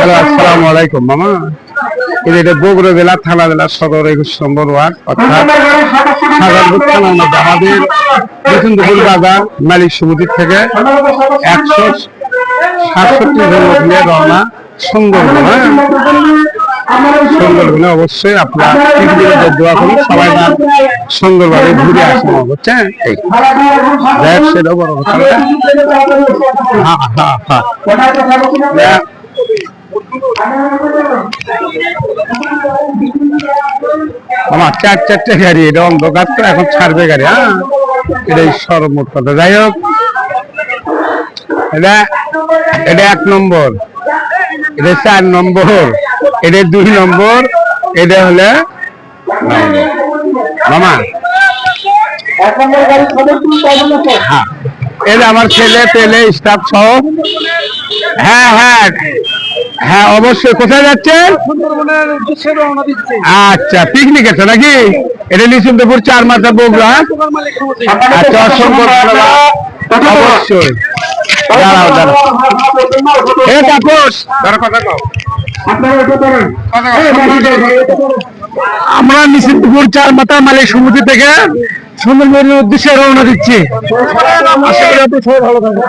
Hello, আসসালামু আলাইকুম মামা। এটা বগুড়া জেলা থানা জেলা সদর 21 নম্বর ওয়ার্ড, অর্থাৎ সাগরপুর থানার মধ্যে আমাদের নতুন বাজার মালিক সমিতি থেকে 167 জন নিয়ে রওনা সুন্দরবন। সুন্দরবনে অবশ্যই আপনার দোয়া করুন, সবাই সুন্দরভাবে ঘুরে আসুন, বুঝছেন? সেটা বড় কথা। আমার 4-4টে গাড়ি, এটা অন্ধকার তো, এখন ছাড়বে গাড়ি। এটাই সর্বমোট কথা। যাই হোক, এটা 1 নম্বর, এটা 4 নম্বর, এটা 2 নম্বর, এটা হলে মামা। হ্যাঁ, এটা আমার ছেলে পেলে স্টাফ সহ। হ্যাঁ হ্যাঁ হ্যাঁ, অবশ্যই। কোথায় যাচ্ছেন? আচ্ছা, পিকনিক আছে নাকি? এটা নিশ্চিন্তপুর 4 মাথা বগুড়া। আচ্ছা, অসংখ্য ধন্যবাদ। অবশ্যই। দাঁড়াও দাঁড়াও, এ তাপস, আমরা নিশ্চিন্তপুর 4 মাথা মালিক সমিতি থেকে সুন্দরবনের উদ্দেশ্যে রওনা দিচ্ছি। ভালো থাকবে।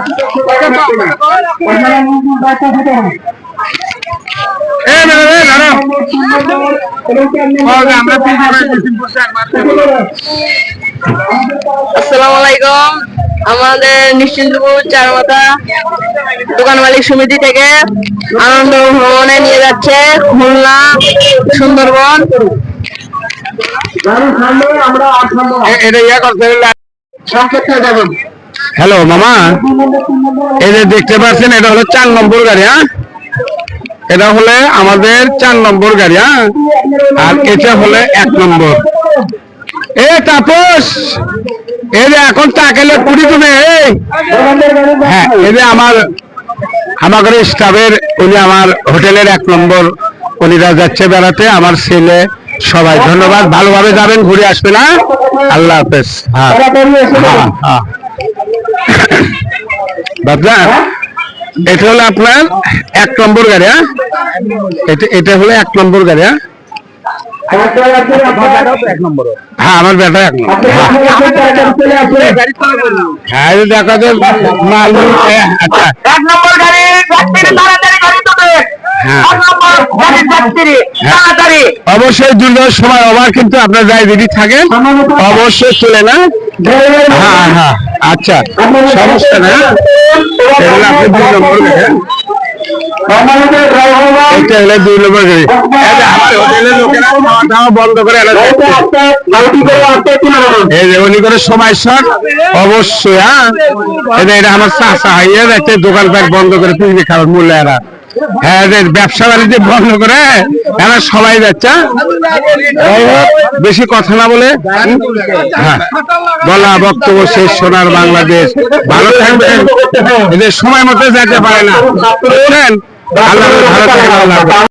আসসালামু আলাইকুম। আমাদের নিশ্চিন্তপুর 4 মাথা দোকান মালিক সমিতি থেকে আনন্দ ভ্রমণে নিয়ে যাচ্ছে খুলনা সুন্দরবন। হ্যালো মামা, এই যে দেখতে পাচ্ছেন, এটা হলো 4 নম্বর গাড়ি। এটা হলে আমাদের 4 নম্বর গাড়ি। আর এটা হলে 1 নম্বর। এ তাপস, এই যে এখন তাকালে কুড়ি তুমি। হ্যাঁ, এই যে আমাদের স্টাফের, উনি আমার হোটেলের 1 নম্বর, উনিরা যাচ্ছে বেড়াতে। আমার ছেলে সবাই, ধন্যবাদ। ভালোভাবে যাবেন, ঘুরে আসবেন। আল্লাহ হাফেজ। হ্যাঁ হ্যাঁ, বাবজা, এটা হলো আপনার 1 নম্বর গাড়ি। এটা হলো 1 নম্বর গাড়ি। হ্যাঁ, আমার বেটা 1 নম্বর। হ্যাঁ, দেখা যায় মাল। আচ্ছা, 1 নম্বর গাড়ি অবশ্যই দুর্যোগ সময় আবার কিন্তু আপনার যাই দিদি থাকেন, অবশ্যই চলে না। হ্যাঁ হ্যাঁ, আচ্ছা, সমস্যা না। আপনি 2 নম্বর দেখেন, এটা হলে 2 নম্বর গাড়ি। আমার হোটেলের লোকেরা খাওয়া দাওয়া বন্ধ করে উনি করে সময় শট। অবশ্যই। হ্যাঁ, এটা আমার চাষা হাইয়া যাচ্ছে, দোকানপাট বন্ধ করে পিকনিক খাওয়ার মূল্য এরা। হ্যাঁ, ব্যবসা বাণিজ্য বন্ধ করে এরা সবাই যাচ্ছে। বেশি কথা না বলে হ্যাঁ বলা বক্তব্য শেষ। সোনার বাংলাদেশ, ভালো থাকবেন। এদের সময় মতো যেতে পারে না, বুঝলেন? আল্লাহ ভালো থাকবেন।